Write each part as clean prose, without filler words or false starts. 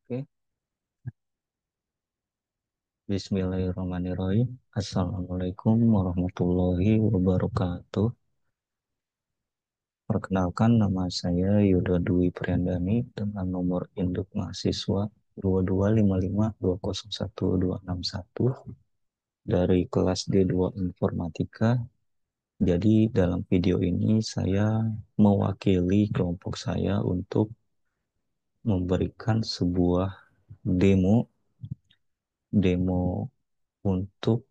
Oke, Bismillahirrahmanirrahim. Assalamualaikum warahmatullahi wabarakatuh. Perkenalkan nama saya Yuda Dwi Priandani dengan nomor induk mahasiswa 2255201261 dari kelas D2 Informatika. Jadi dalam video ini saya mewakili kelompok saya untuk memberikan sebuah demo demo untuk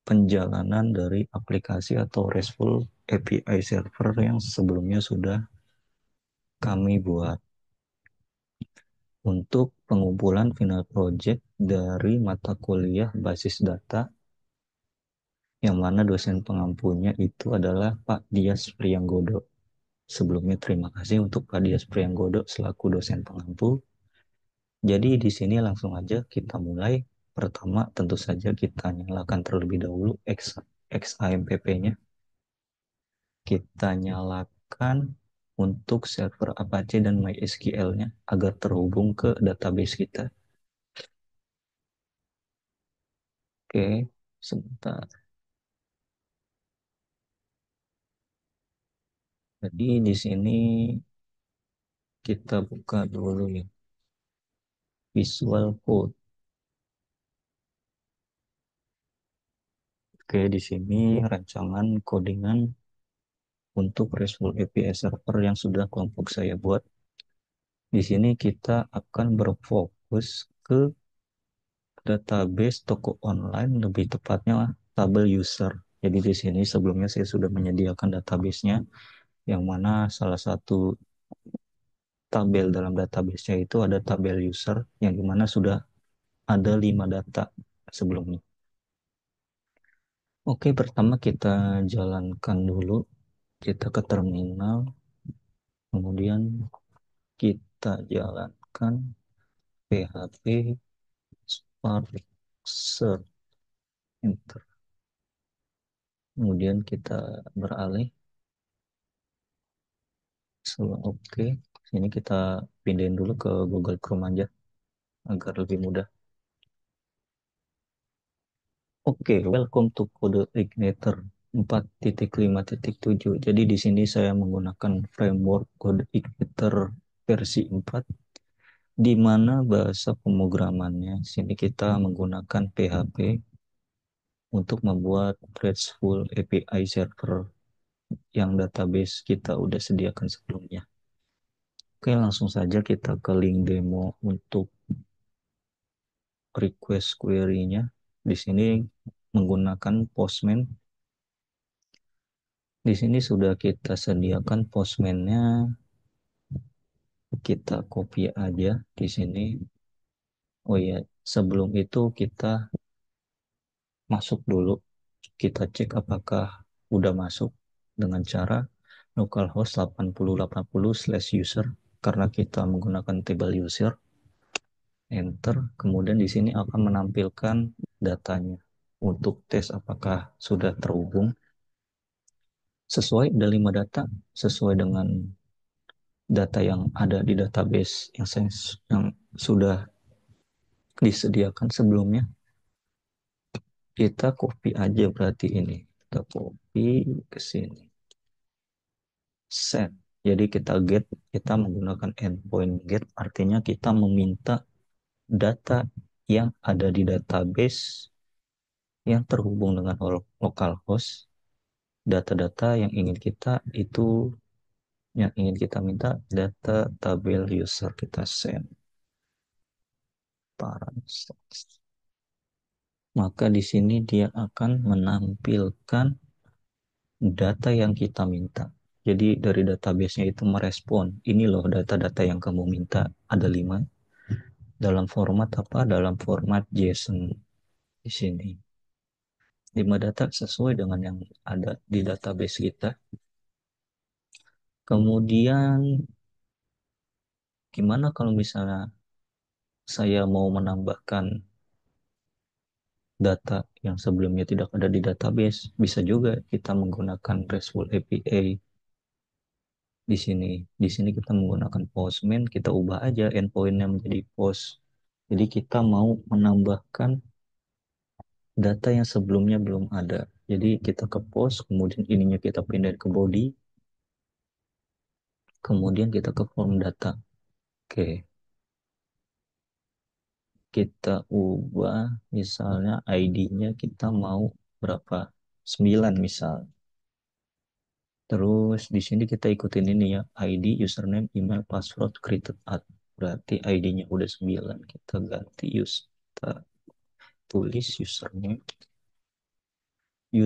penjalanan dari aplikasi atau RESTful API server yang sebelumnya sudah kami buat untuk pengumpulan final project dari mata kuliah basis data yang mana dosen pengampunya itu adalah Pak Dias Prianggodo. Sebelumnya terima kasih untuk Pak Dias Prianggodo selaku dosen pengampu. Jadi di sini langsung aja kita mulai. Pertama tentu saja kita nyalakan terlebih dahulu XAMPP-nya. Kita nyalakan untuk server Apache dan MySQL-nya agar terhubung ke database kita. Oke, sebentar. Jadi di sini kita buka dulu ya Visual Code. Oke, di sini rancangan codingan untuk RESTful API server yang sudah kelompok saya buat. Di sini kita akan berfokus ke database toko online, lebih tepatnya tabel user. Jadi di sini sebelumnya saya sudah menyediakan database-nya, yang mana salah satu tabel dalam database-nya itu ada tabel user, yang dimana sudah ada 5 data sebelumnya. Oke, pertama kita jalankan dulu, kita ke terminal, kemudian kita jalankan php spark search enter. Kemudian kita beralih. Setelah oke, sini kita pindahin dulu ke Google Chrome aja agar lebih mudah. Oke, welcome to Code Igniter 4.5.7. Jadi di sini saya menggunakan framework Code Igniter versi 4, di mana bahasa pemrogramannya sini kita menggunakan PHP untuk membuat RESTful API server yang database kita udah sediakan sebelumnya. Oke, langsung saja kita ke link demo untuk request query-nya. Di sini menggunakan Postman. Di sini sudah kita sediakan Postman-nya. Kita copy aja di sini. Oh iya, sebelum itu kita masuk dulu. Kita cek apakah udah masuk dengan cara localhost 8080/user karena kita menggunakan table user. Enter. Kemudian di sini akan menampilkan datanya untuk tes apakah sudah terhubung sesuai ada 5 data sesuai dengan data yang ada di database yang sudah disediakan sebelumnya. Kita copy aja berarti ini. Kita copy ke sini. Set. Jadi kita get, kita menggunakan endpoint get, artinya kita meminta data yang ada di database yang terhubung dengan localhost. Data-data yang ingin kita itu, yang ingin kita minta data tabel user, kita send. Maka di sini dia akan menampilkan data yang kita minta. Jadi dari database-nya itu merespon, ini loh data-data yang kamu minta, ada 5. Dalam format apa? Dalam format JSON di sini. 5 data sesuai dengan yang ada di database kita. Kemudian gimana kalau misalnya saya mau menambahkan data yang sebelumnya tidak ada di database? Bisa juga kita menggunakan RESTful API Di sini kita menggunakan postman, kita ubah aja endpointnya menjadi post. Jadi kita mau menambahkan data yang sebelumnya belum ada. Jadi kita ke post, kemudian ininya kita pindah ke body, kemudian kita ke form data. Oke, kita ubah misalnya ID-nya kita mau berapa? 9 misal. Terus di sini kita ikutin ini ya, ID, username, email, password, created ad. Berarti ID-nya udah 9, kita ganti kita tulis username.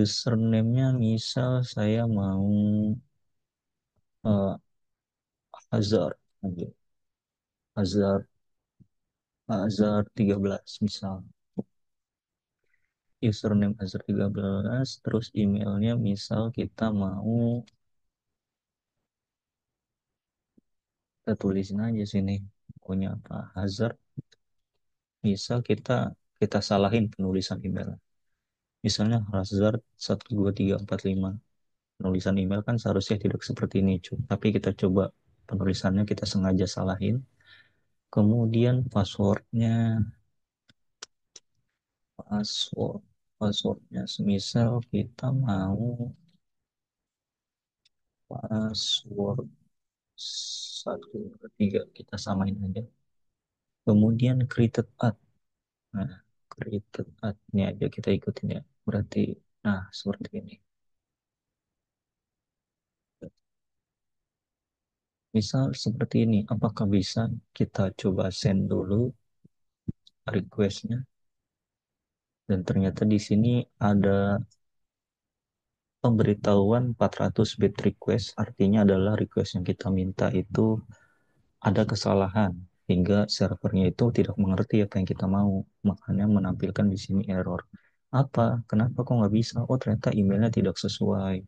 Username-nya misal saya mau eh, Hazard, aja. Hazard, Hazard 13 misal. Username Hazard 13, terus emailnya misal kita mau, kita tulisin aja sini. Punya apa? Hazard, misal kita salahin penulisan email. Misalnya Hazard 12345. Penulisan email kan seharusnya tidak seperti ini, tapi kita coba penulisannya kita sengaja salahin. Kemudian password passwordnya semisal kita mau password 1 2 3, kita samain aja. Kemudian created ad. Nah, created ad-nya aja kita ikutin ya. Berarti, nah seperti ini. Misal seperti ini, apakah bisa kita coba send dulu requestnya? Dan ternyata di sini ada pemberitahuan 400 bit request, artinya adalah request yang kita minta itu ada kesalahan hingga servernya itu tidak mengerti apa yang kita mau, makanya menampilkan di sini error. Apa? Kenapa kok nggak bisa? Oh, ternyata emailnya tidak sesuai,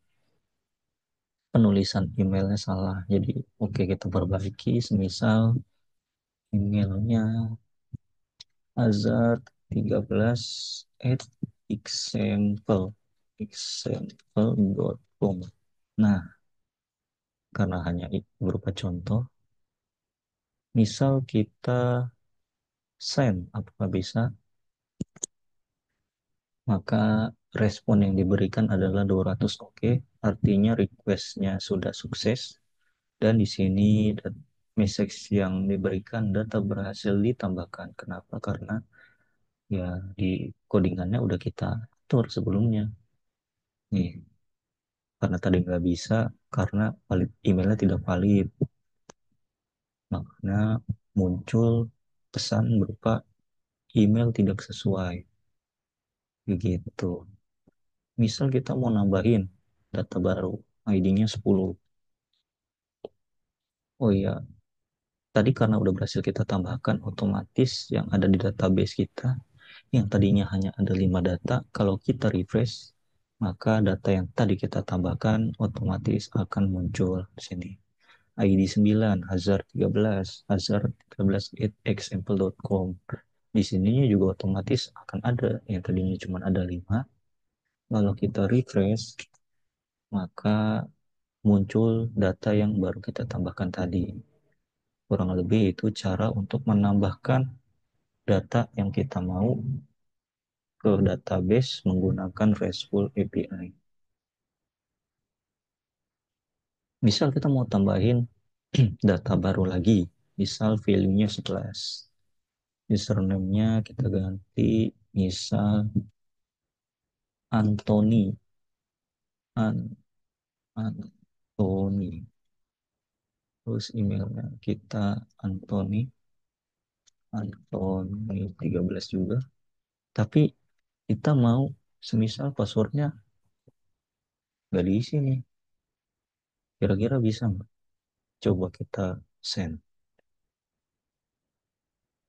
penulisan emailnya salah. Jadi oke, kita perbaiki. Semisal emailnya azad 13 at example.com. Nah, karena hanya berupa contoh, misal kita send, apakah bisa? Maka respon yang diberikan adalah 200 oke, artinya requestnya sudah sukses. Dan di sini message yang diberikan data berhasil ditambahkan. Kenapa? Karena ya di codingannya udah kita atur sebelumnya. Nih, karena tadi nggak bisa, karena emailnya tidak valid. Makanya muncul pesan berupa email tidak sesuai. Begitu. Misal kita mau nambahin data baru, ID-nya 10. Oh iya, tadi karena udah berhasil kita tambahkan, otomatis yang ada di database kita, yang tadinya hanya ada 5 data, kalau kita refresh, maka data yang tadi kita tambahkan otomatis akan muncul di sini. ID 9, Hazard 13, Hazard 13 example.com. Di sininya juga otomatis akan ada, yang tadinya cuma ada 5. Kalau kita refresh, maka muncul data yang baru kita tambahkan tadi. Kurang lebih itu cara untuk menambahkan data yang kita mau ke database menggunakan RESTful API. Misal kita mau tambahin data baru lagi, misal value-nya 11. Username-nya kita ganti, misal Anthony. An Anthony. Terus emailnya kita Anthony. Anthony 13 juga. Tapi kita mau semisal passwordnya nggak diisi nih. Kira-kira bisa nggak? Coba kita send.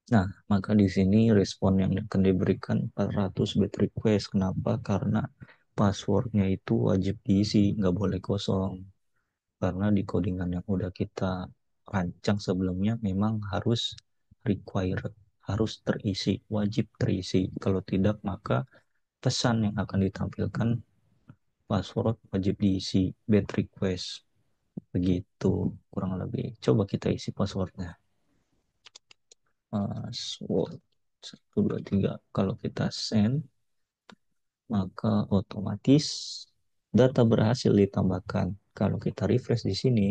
Nah, maka di sini respon yang akan diberikan 400 bit request. Kenapa? Karena passwordnya itu wajib diisi, nggak boleh kosong. Karena di codingan yang udah kita rancang sebelumnya memang harus required, harus terisi, wajib terisi. Kalau tidak, maka pesan yang akan ditampilkan password wajib diisi, bit request. Begitu kurang lebih. Coba kita isi passwordnya. Password 123. Kalau kita send, maka otomatis data berhasil ditambahkan. Kalau kita refresh di sini,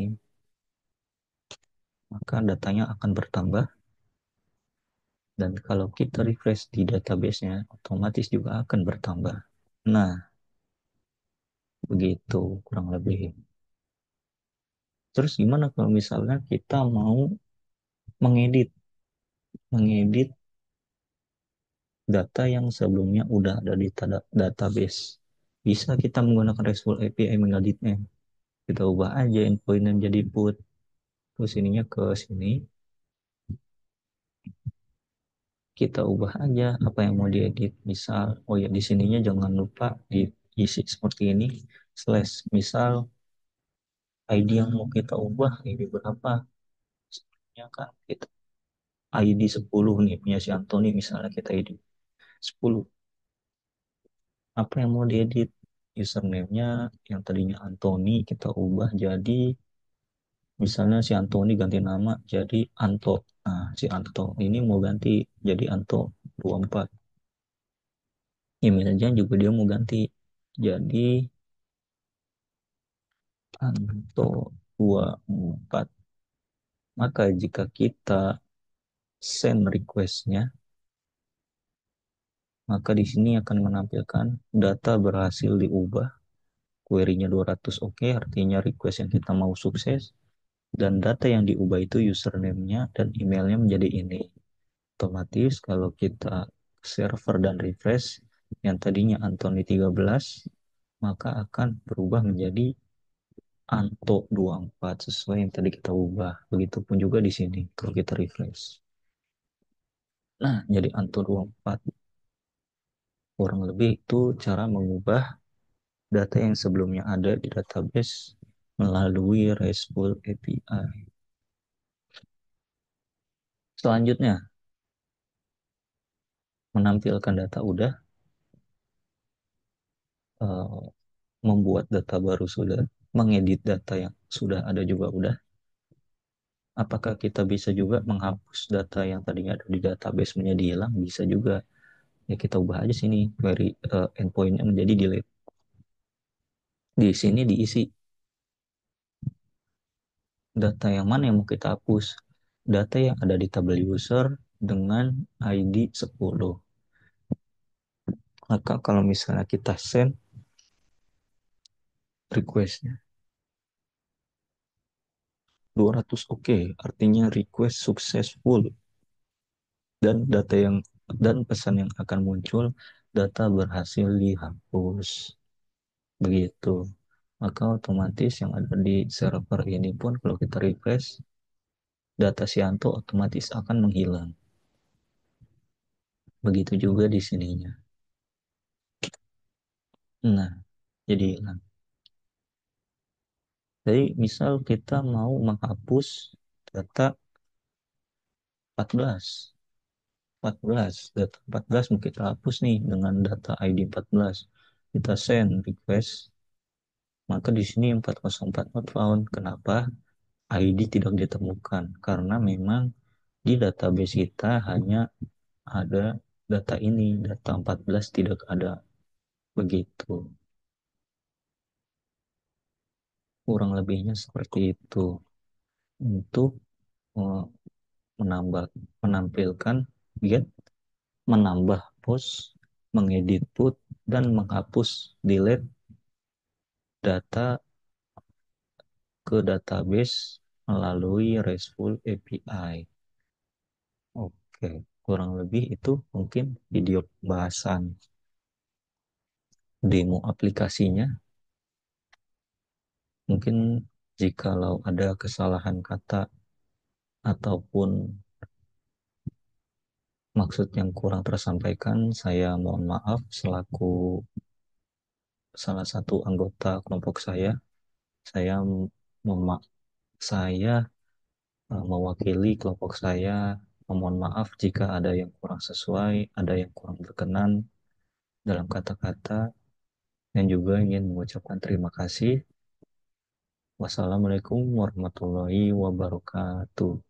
maka datanya akan bertambah. Dan kalau kita refresh di database-nya, otomatis juga akan bertambah. Nah, begitu kurang lebih. Terus gimana kalau misalnya kita mau mengedit, mengedit data yang sebelumnya udah ada di database? Bisa kita menggunakan RESTful API mengeditnya. Kita ubah aja endpoint jadi put. Terus ininya ke sini. Kita ubah aja apa yang mau diedit. Misal, oh ya di sininya jangan lupa diisi seperti ini. Slash, misal ID yang mau kita ubah, ID berapa? Sebenarnya kan kita ID 10 nih, punya si Anthony misalnya kita ID 10. Apa yang mau diedit? Username-nya yang tadinya Anthony kita ubah jadi misalnya si Anthony ganti nama jadi Anto. Nah, si Anto ini mau ganti jadi Anto 24. Emailnya juga dia mau ganti jadi Anto 24. Maka jika kita send request-nya, maka di sini akan menampilkan data berhasil diubah, query-nya 200 oke, artinya request yang kita mau sukses, dan data yang diubah itu username-nya dan emailnya menjadi ini. Otomatis kalau kita server dan refresh, yang tadinya Anthony 13, maka akan berubah menjadi Anto 24 sesuai yang tadi kita ubah. Begitupun juga di sini kalau kita refresh. Nah, jadi Anto 24 kurang lebih itu cara mengubah data yang sebelumnya ada di database melalui RESTful API. Selanjutnya, menampilkan data udah, eh, membuat data baru sudah, mengedit data yang sudah ada juga udah. Apakah kita bisa juga menghapus data yang tadinya ada di database menjadi hilang? Bisa juga. Ya kita ubah aja sini query endpoint-nya menjadi delete. Di sini diisi data yang mana yang mau kita hapus. Data yang ada di tabel user dengan ID 10. Maka kalau misalnya kita send request-nya 200 oke, artinya request successful dan data yang dan pesan yang akan muncul data berhasil dihapus. Begitu. Maka otomatis yang ada di server ini pun kalau kita refresh data Sianto otomatis akan menghilang. Begitu juga di sininya. Nah, jadi hilang. Jadi misal kita mau menghapus data 14, 14, data 14 mau kita hapus nih dengan data ID 14. Kita send request, maka di sini 404 not found. Kenapa? ID tidak ditemukan karena memang di database kita hanya ada data ini, data 14 tidak ada. Begitu. Kurang lebihnya seperti itu untuk eh, menambah menampilkan get, menambah post, mengedit put dan menghapus delete data ke database melalui RESTful API. Oke, kurang lebih itu mungkin video bahasan demo aplikasinya. Mungkin jikalau ada kesalahan kata ataupun maksud yang kurang tersampaikan, saya mohon maaf selaku salah satu anggota kelompok saya. Saya mema saya mewakili kelompok saya memohon maaf jika ada yang kurang sesuai, ada yang kurang berkenan dalam kata-kata, dan juga ingin mengucapkan terima kasih Wassalamualaikum warahmatullahi wabarakatuh.